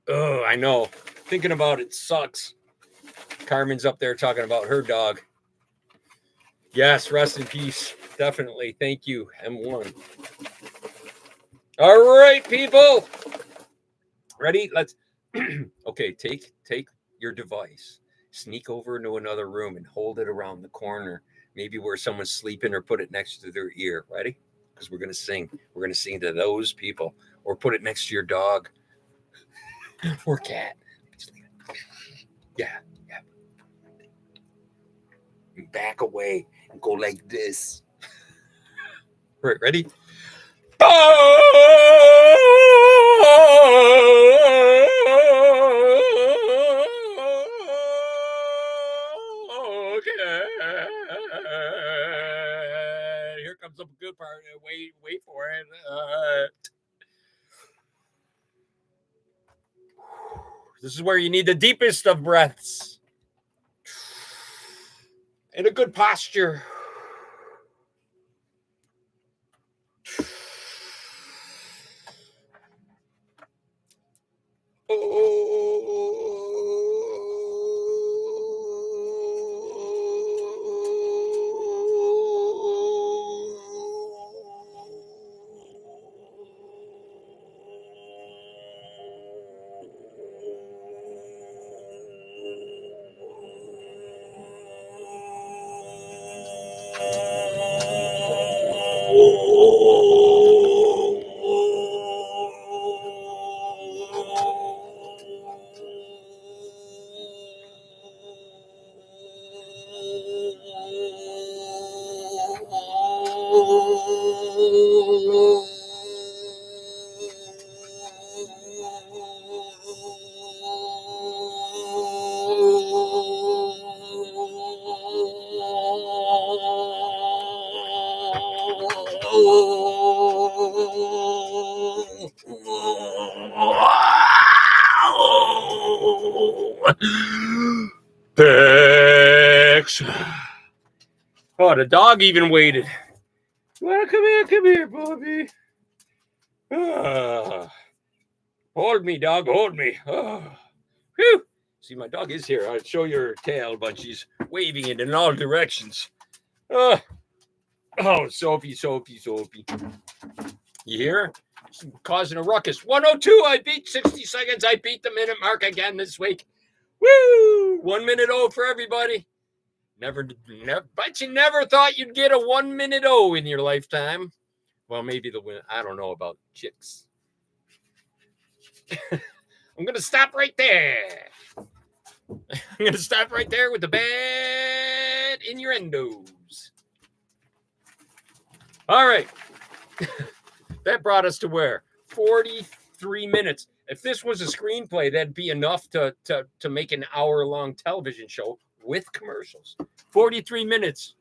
Speaker 1: Oh, I know. Thinking about it sucks. Carmen's up there talking about her dog. Yes, rest in peace. Definitely. Thank you, M1. All right, people. Ready? Let's. Okay, take your device. Sneak over into another room and hold it around the corner, maybe where someone's sleeping, or put it next to their ear. Ready? Because we're going to sing. We're going to sing to those people. Or put it next to your dog or cat. Yeah. Back away and go like this. Right, ready? Okay. Here comes the good part. Wait for it. This is where you need the deepest of breaths. And a good posture. Picks. Oh, the dog even waited. Well, come here, Bobby. Hold me, dog, hold me. Whew. See, my dog is here. I'll show you her tail, but she's waving it in all directions. Oh, Sophie. You hear? She's causing a ruckus. 102, I beat 60 seconds. I beat the minute mark again this week. Woo! 1 minute O for everybody. Never, but you never thought you'd get a 1 minute O in your lifetime. Well, maybe the win. I don't know about chicks. I'm going to stop right there. I'm going to stop right there with the bad innuendos. All right. That brought us to where? 43 minutes. If this was a screenplay, that'd be enough to make an hour-long television show with commercials. 43 minutes.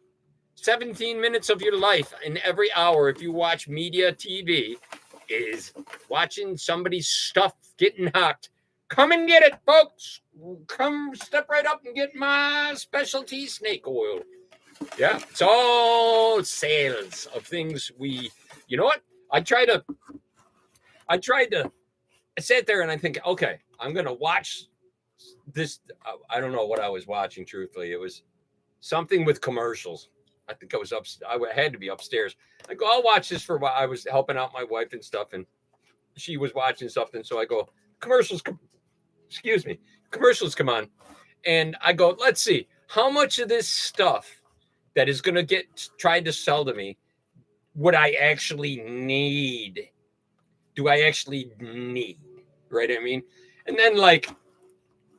Speaker 1: 17 minutes of your life in every hour, if you watch media TV, is watching somebody's stuff getting hacked. Come and get it, folks. Come step right up and get my specialty snake oil. Yeah, it's all sales of things we, you know what? I sat there and I think, okay, I'm going to watch this. I don't know what I was watching, truthfully. It was something with commercials. I think I was I had to be upstairs. I go, I'll watch this for a while. I was helping out my wife and stuff, and she was watching something. So I go, commercials come on. And I go, let's see, how much of this stuff that is going to get tried to sell to me what I actually need. Do I actually need? Right? I mean, and then like,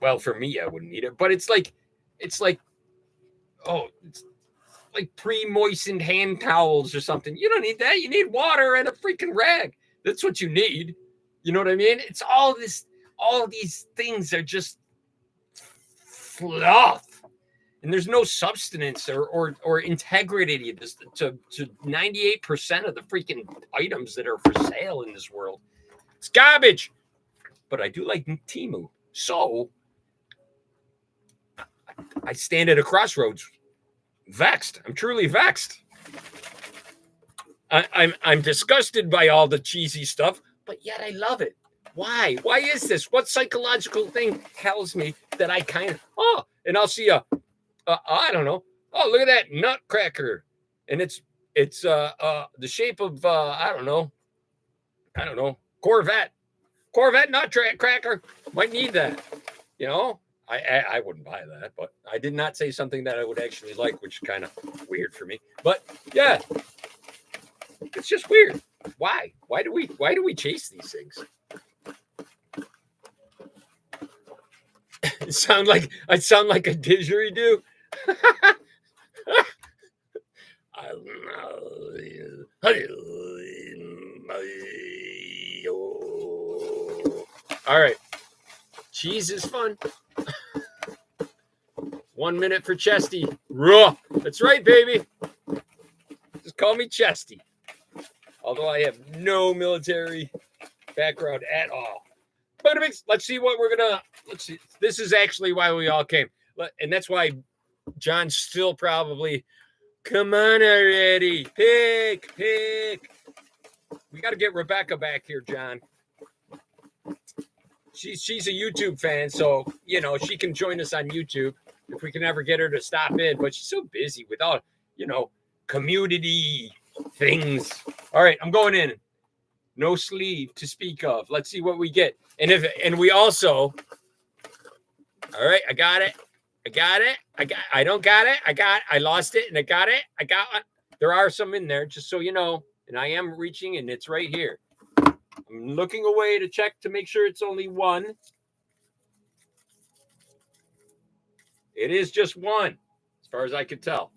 Speaker 1: well, for me, I wouldn't need it, but it's like, oh, it's like pre-moistened hand towels or something. You don't need that. You need water and a freaking rag. That's what you need. You know what I mean? It's all these things are just fluff. And there's no substance or integrity to 98% of the freaking items that are for sale in this world. It's garbage. But I do like Temu. So I stand at a crossroads. Vexed. I'm truly vexed. I'm disgusted by all the cheesy stuff, but yet I love it. Why? Why is this? What psychological thing tells me that I kind of, and I'll see I don't know. Oh, look at that nutcracker. And it's the shape of, I don't know, Corvette nutcracker. Might need that, you know? I wouldn't buy that, but I did not say something that I would actually like, which is kind of weird for me. But yeah, it's just weird. Why? Why do we chase these things? I sound like a didgeridoo. All right. Cheese is fun. 1 minute for Chesty. Raw. That's right, baby. Just call me Chesty. Although I have no military background at all. But let's see what let's see. This is actually why we all came. And that's why John's still probably, come on already. Pick. We got to get Rebecca back here, John. She's a YouTube fan, so, you know, she can join us on YouTube if we can ever get her to stop in. But she's so busy with all, you know, community things. All right, I'm going in. No sleeve to speak of. Let's see what we get. And we also, all right, I got it. I lost it and I got it. I got one. There are some in there, just so you know. And I am reaching and it's right here. I'm looking away to check to make sure it's only one. It is just one, as far as I can tell.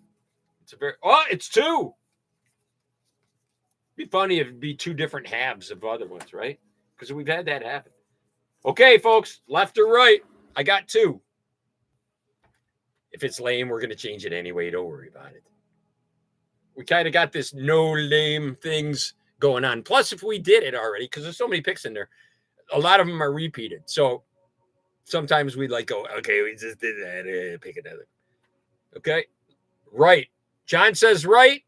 Speaker 1: It's two. It'd be funny if it'd be two different halves of other ones, right? Because we've had that happen. Okay, folks, left or right, I got two. If it's lame, we're going to change it anyway. Don't worry about it. We kind of got this no lame things going on. Plus, if we did it already, because there's so many picks in there, a lot of them are repeated. So sometimes we like go, okay, we just did that. Pick another. Okay, right. John says right.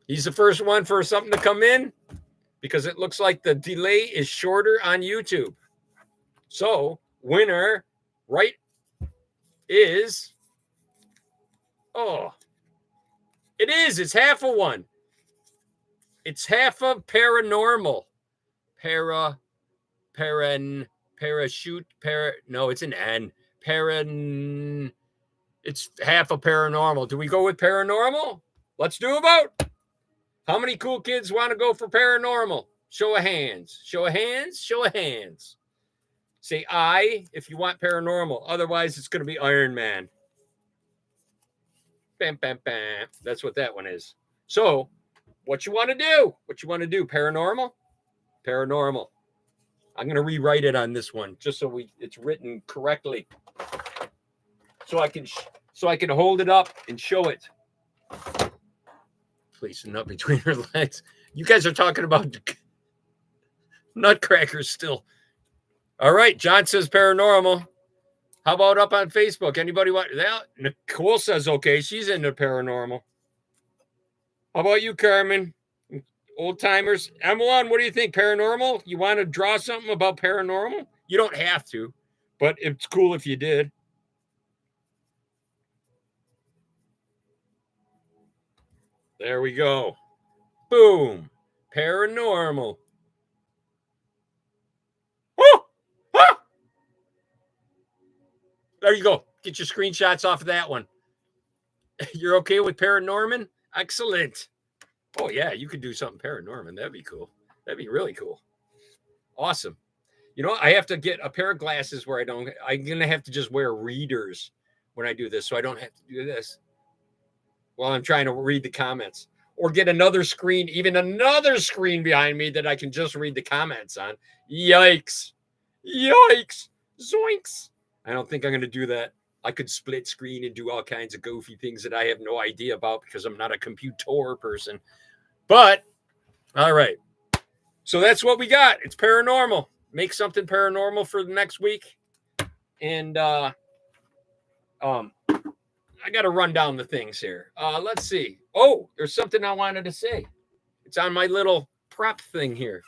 Speaker 1: He's the first one for something to come in because it looks like the delay is shorter on YouTube. So winner, right, is, it is. It's half of one. It's half of paranormal. No, it's an N. It's half a paranormal. Do we go with paranormal? Let's do a vote. How many cool kids want to go for paranormal? Show of hands. Show of hands. Show of hands. Say I if you want paranormal. Otherwise, it's going to be Iron Man. Bam, bam, bam. That's what that one is. So, what you want to do? Paranormal? Paranormal. I'm going to rewrite it on this one just so it's written correctly. So I can hold it up and show it. Placing up between her legs. You guys are talking about nutcrackers still. All right, John says paranormal. How about up on Facebook? Anybody want that? Nicole says okay. She's into paranormal. How about you, Carmen? Old timers. M1, what do you think? Paranormal? You want to draw something about paranormal? You don't have to, but it's cool if you did. There we go. Boom. Paranormal. Oh! Ah! There you go. Get your screenshots off of that one. You're okay with Paranorman? Excellent. Oh, yeah, you could do something Paranorman. That'd be cool. That'd be really cool. Awesome. You know, I have to get a pair of glasses where I'm going to have to just wear readers when I do this, so I don't have to do this while I'm trying to read the comments, or get another screen, even another screen behind me that I can just read the comments on. Yikes. Yikes. Zoinks. I don't think I'm going to do that. I could split screen and do all kinds of goofy things that I have no idea about because I'm not a computer person. But, all right. So that's what we got. It's paranormal. Make something paranormal for the next week. And I got to run down the things here. Let's see. Oh, there's something I wanted to say. It's on my little prep thing here.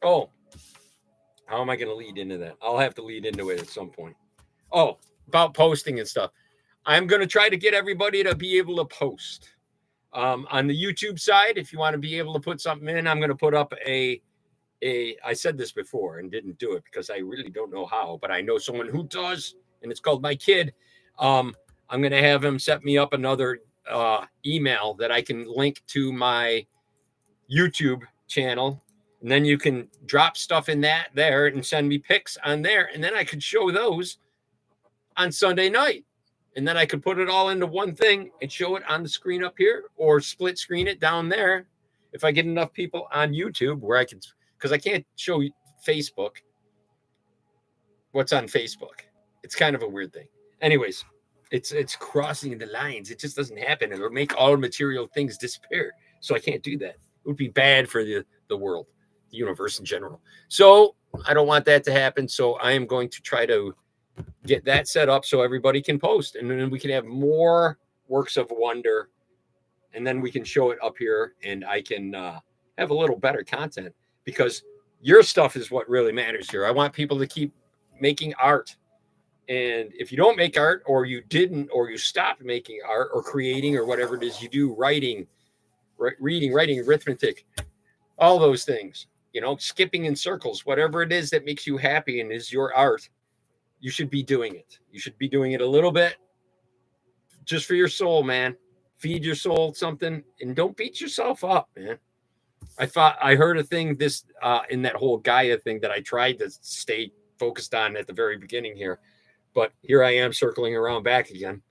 Speaker 1: Oh, how am I going to lead into that? I'll have to lead into it at some point. Oh, about posting and stuff. I'm going to try to get everybody to be able to post. On the YouTube side, if you want to be able to put something in, I'm going to put up I said this before and didn't do it because I really don't know how, but I know someone who does, and it's called My Kid. I'm going to have him set me up another email that I can link to my YouTube channel. And then you can drop stuff in that there and send me pics on there. And then I could show those on Sunday night. And then I could put it all into one thing and show it on the screen up here, or split screen it down there. If I get enough people on YouTube where I can, because I can't show Facebook what's on Facebook. It's kind of a weird thing. Anyways, it's crossing the lines. It just doesn't happen. It'll make all material things disappear. So I can't do that. It would be bad for the world, the universe in general. So I don't want that to happen. So I am going to try to get that set up so everybody can post, and then we can have more works of wonder, and then we can show it up here, and I can have a little better content, because your stuff is what really matters here. I want people to keep making art. And if you don't make art, or you didn't, or you stopped making art or creating or whatever it is you do, writing, reading, writing, arithmetic, all those things, you know, skipping in circles, whatever it is that makes you happy and is your art, you should be doing it. You should be doing it a little bit just for your soul, man. Feed your soul something, and don't beat yourself up, man. I heard a thing this in that whole Gaia thing that I tried to stay focused on at the very beginning here, but here I am circling around back again.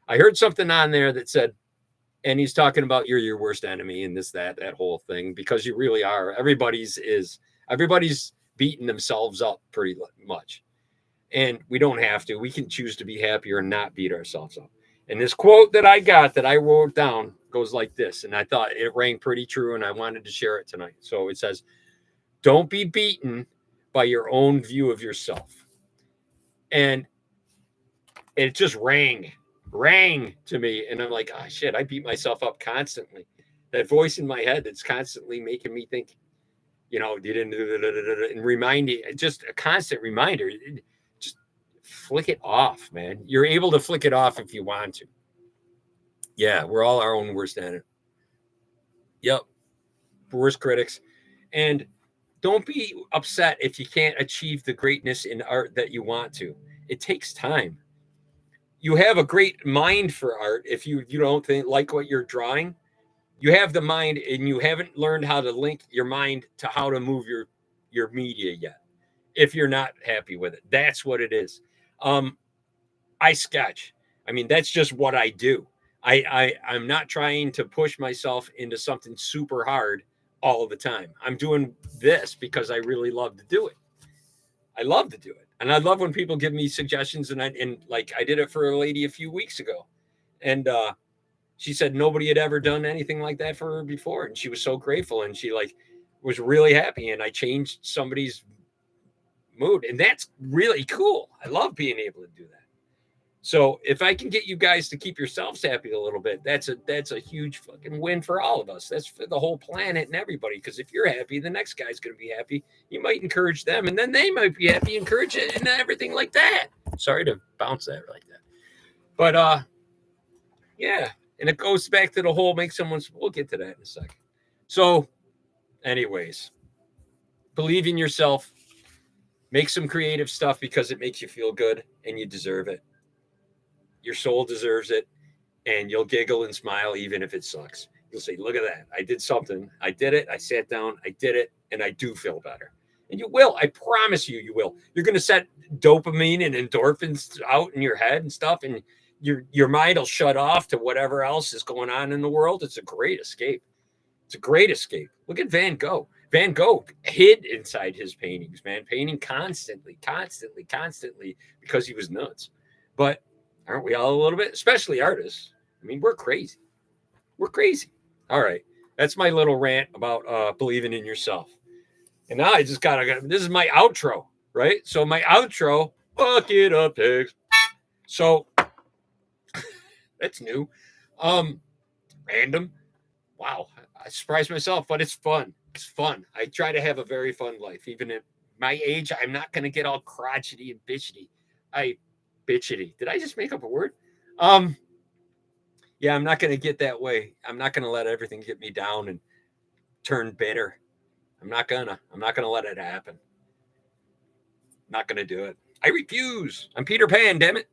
Speaker 1: I heard something on there that said, and he's talking about you're your worst enemy and this, that whole thing, because you really are. Everybody's beating themselves up pretty much. And we don't have to. We can choose to be happier and not beat ourselves up. And this quote that I got, that I wrote down, goes like this. And I thought it rang pretty true, and I wanted to share it tonight. So it says, don't be beaten by your own view of yourself. And it just rang to me. And I'm like, oh, shit, I beat myself up constantly. That voice in my head that's constantly making me think, you know, and reminding, just a constant reminder. Flick it off, man. You're able to flick it off if you want to. Yeah, we're all our own worst enemy. Yep. Worst critics. And don't be upset if you can't achieve the greatness in art that you want to. It takes time. You have a great mind for art. If you don't like what you're drawing, you have the mind, and you haven't learned how to link your mind to how to move your media yet. If you're not happy with it, that's what it is. I sketch. I mean, that's just what I do. I'm not trying to push myself into something super hard all the time. I'm doing this because I really love to do it. I love to do it. And I love when people give me suggestions, and like I did it for a lady a few weeks ago. And she said nobody had ever done anything like that for her before. And she was so grateful, and she was really happy. And I changed somebody's mood, and that's really cool. I love being able to do that. So if I can get you guys to keep yourselves happy a little bit, that's a huge fucking win for all of us. That's for the whole planet and everybody. Because if you're happy, the next guy's going to be happy. You might encourage them, and then they might be happy, encourage it, and everything like that. Sorry to bounce that like that, but yeah. And it goes back to the whole make someone's. We'll get to that in a second. So, anyways, believe in yourself. Make some creative stuff because it makes you feel good and you deserve it. your soul deserves it. And you'll giggle and smile even if it sucks. You'll say, look at that. I did something. I did it. I sat down. I did it. And I do feel better. And you will. I promise you, you will. You're going to set dopamine and endorphins out in your head and stuff. And your mind will shut off to whatever else is going on in the world. It's a great escape. It's a great escape. Look at Van Gogh. Van Gogh hid inside his paintings, man, painting constantly, because he was nuts. But aren't we all a little bit, especially artists? I mean, we're crazy. We're crazy. All right. That's my little rant about believing in yourself. And now I just this is my outro, right? So my outro, fuck it up, pigs. So that's new. Random. Wow. I surprised myself, but it's fun. It's fun. I try to have a very fun life. Even at my age, I'm not going to get all crotchety and bitchety. Bitchety. Did I just make up a word? Yeah, I'm not going to get that way. I'm not going to let everything get me down and turn bitter. I'm not going to let it happen. I'm not going to do it. I refuse. I'm Peter Pan, damn it.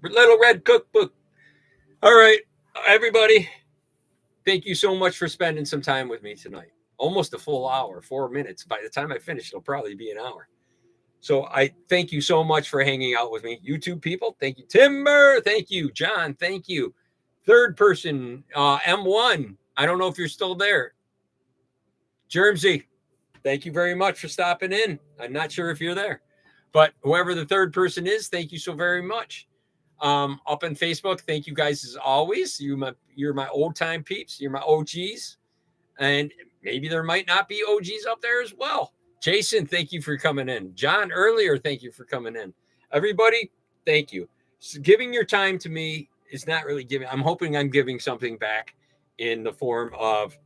Speaker 1: Little Red Cookbook. All right, everybody. Thank you so much for spending some time with me tonight. Almost a full hour, 4 minutes. By the time I finish, it'll probably be an hour. So I thank you so much for hanging out with me. YouTube people, thank you. Timber, thank you. John, thank you. Third person, M1. I don't know if you're still there. Germsy, thank you very much for stopping in. I'm not sure if you're there. But whoever the third person is, thank you so very much. Up on Facebook, thank you guys as always. You're my old time peeps. You're my OGs. And maybe there might not be OGs up there as well. Jason, thank you for coming in. John, earlier, thank you for coming in. Everybody, thank you. So giving your time to me is not really giving. I'm hoping I'm giving something back in the form of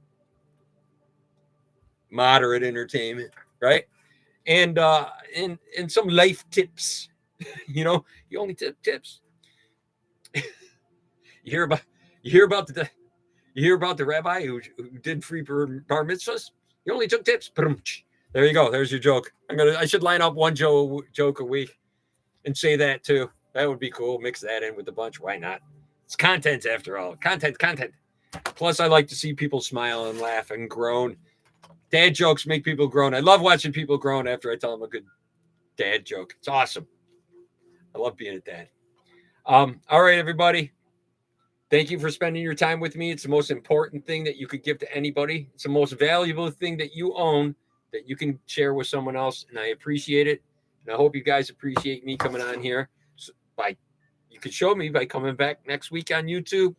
Speaker 1: moderate entertainment, right? And some life tips. You only tip tips. You hear about the rabbi who did free bar mitzvahs? He only took tips. There you go. There's your joke. I should line up one joke a week and say that too. That would be cool. Mix that in with the bunch. Why not? It's content after all. Content. Plus, I like to see people smile and laugh and groan. Dad jokes make people groan. I love watching people groan after I tell them a good dad joke. It's awesome. I love being a dad. All right, everybody. Thank you for spending your time with me. It's the most important thing that you could give to anybody. It's the most valuable thing that you own that you can share with someone else, and I appreciate it. And I hope you guys appreciate me coming on here. You could show me by coming back next week on YouTube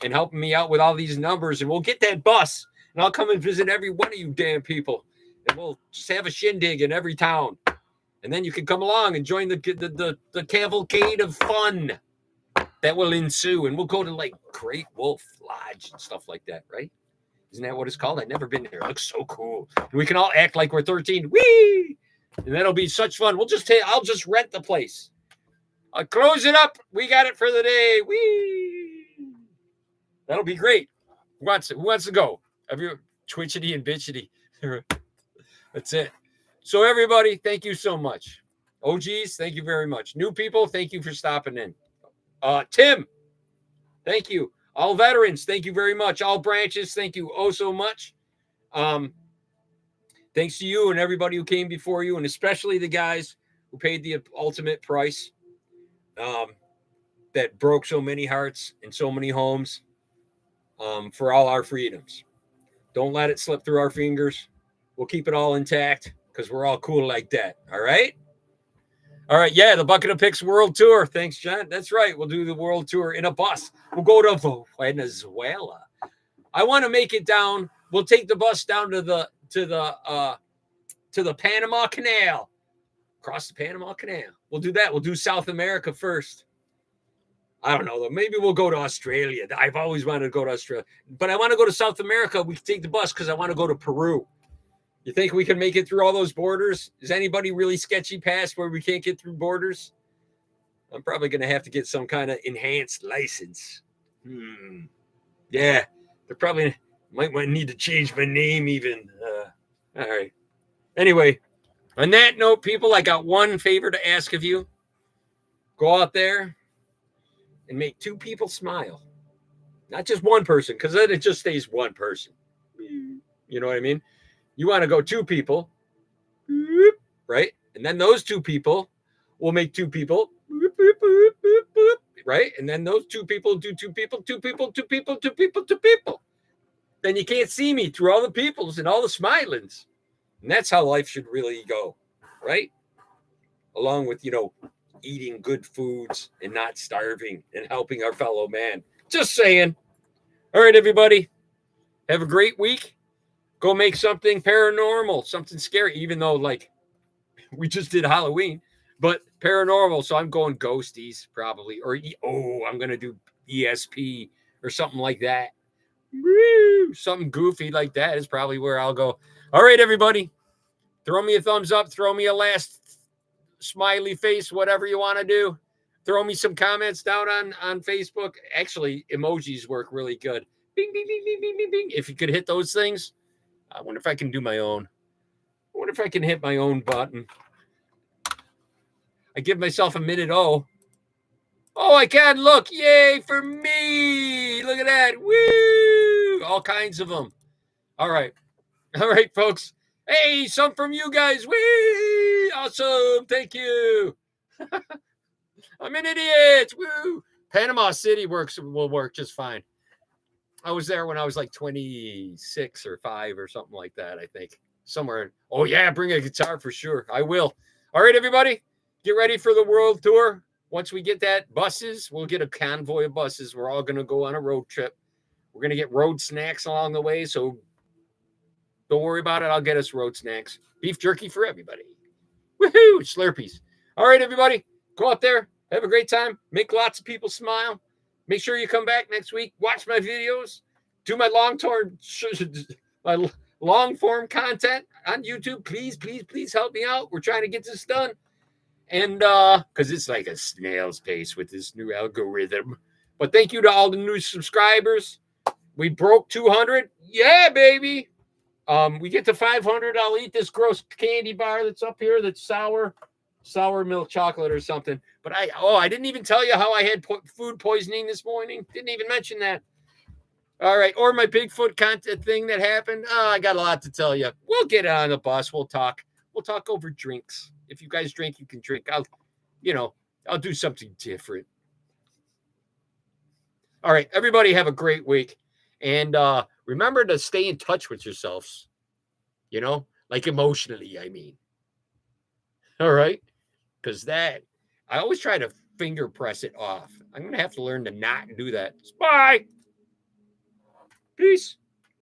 Speaker 1: and helping me out with all these numbers, and we'll get that bus, and I'll come and visit every one of you damn people, and we'll just have a shindig in every town, and then you can come along and join the cavalcade of fun that will ensue, and we'll go to like Great Wolf Lodge and stuff like that, right? Isn't that what it's called? I've never been there. It looks so cool. And we can all act like we're 13. Whee! And that'll be such fun. I'll just rent the place. I'll close it up. We got it for the day. Whee! That'll be great. Who wants to go? Twitchity and bitchity. That's it. So everybody, thank you so much. OGs, thank you very much. New people, thank you for stopping in. Tim, thank you. All veterans, thank you very much. All branches, thank you oh so much. Thanks to you and everybody who came before you, and especially the guys who paid the ultimate price that broke so many hearts and so many homes for all our freedoms. Don't let it slip through our fingers. We'll keep it all intact because we're all cool like that. All right? All right, yeah, the Bucket of Picks World Tour. Thanks, John. That's right. We'll do the world tour in a bus. We'll go to Venezuela. I want to make it down. We'll take the bus down to the Panama Canal. Cross the Panama Canal. We'll do that. We'll do South America first. I don't know, though. Maybe we'll go to Australia. I've always wanted to go to Australia. But I want to go to South America. We can take the bus because I want to go to Peru. You think we can make it through all those borders? Is anybody really sketchy past where we can't get through borders? I'm probably going to have to get some kind of enhanced license. Yeah, they probably might need to change my name even. All right. Anyway, on that note, people, I got one favor to ask of you. Go out there and make two people smile. Not just one person, because then it just stays one person. You know what I mean? You want to go two people, right? And then those two people will make two people, right? And then those two people do two people, two people, two people, two people, two people. Then you can't see me through all the peoples and all the smilings. And that's how life should really go, right? Along with, eating good foods and not starving and helping our fellow man. Just saying. All right, everybody. Have a great week. Go make something paranormal, something scary, even though, like, we just did Halloween, but paranormal. So I'm going ghosties probably, or I'm going to do ESP or something like that. Woo! Something goofy like that is probably where I'll go. All right, everybody. Throw me a thumbs up. Throw me a last smiley face, whatever you want to do. Throw me some comments down on Facebook. Actually, emojis work really good. Bing, bing, bing, bing, bing, bing, bing. If you could hit those things, I wonder if I can do my own. I wonder if I can hit my own button. I give myself a minute. Oh, I can. Look. Yay for me. Look at that. Woo. All kinds of them. All right, folks. Hey, some from you guys. Woo. Awesome. Thank you. I'm an idiot. Woo. Panama City will work just fine. I was there when I was like 26 or 5 or something like that, I think. Somewhere. Oh, yeah, bring a guitar for sure. I will. All right, everybody. Get ready for the world tour. Once we get that buses, we'll get a convoy of buses. We're all going to go on a road trip. We're going to get road snacks along the way, so don't worry about it. I'll get us road snacks. Beef jerky for everybody. Woohoo! Slurpees. All right, everybody. Go out there. Have a great time. Make lots of people smile. Make sure you come back next week. Watch my videos. Do my long form content on YouTube. Please, please, please help me out. We're trying to get this done. And because it's like a snail's pace with this new algorithm. But thank you to all the new subscribers. We broke 200. Yeah, baby. We get to 500. I'll eat this gross candy bar that's up here that's sour milk chocolate or something. But I didn't even tell you how I had food poisoning this morning. Didn't even mention that. All right. Or my Bigfoot content thing that happened. I got a lot to tell you. We'll get on the bus. We'll talk. We'll talk over drinks. If you guys drink, you can drink. I'll do something different. All right. Everybody have a great week. And remember to stay in touch with yourselves. Like emotionally, I mean. All right. Because I always try to finger press it off. I'm going to have to learn to not do that. Bye. Peace.